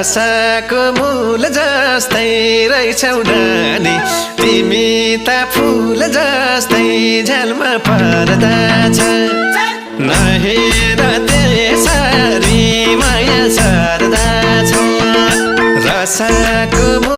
रसाको मूल जस्तै रहेछौ नानी तिमी त फूल जस्तै झ्यालमा पर्दा छ नहेर त्यसरी माया सर्दा छ रसाको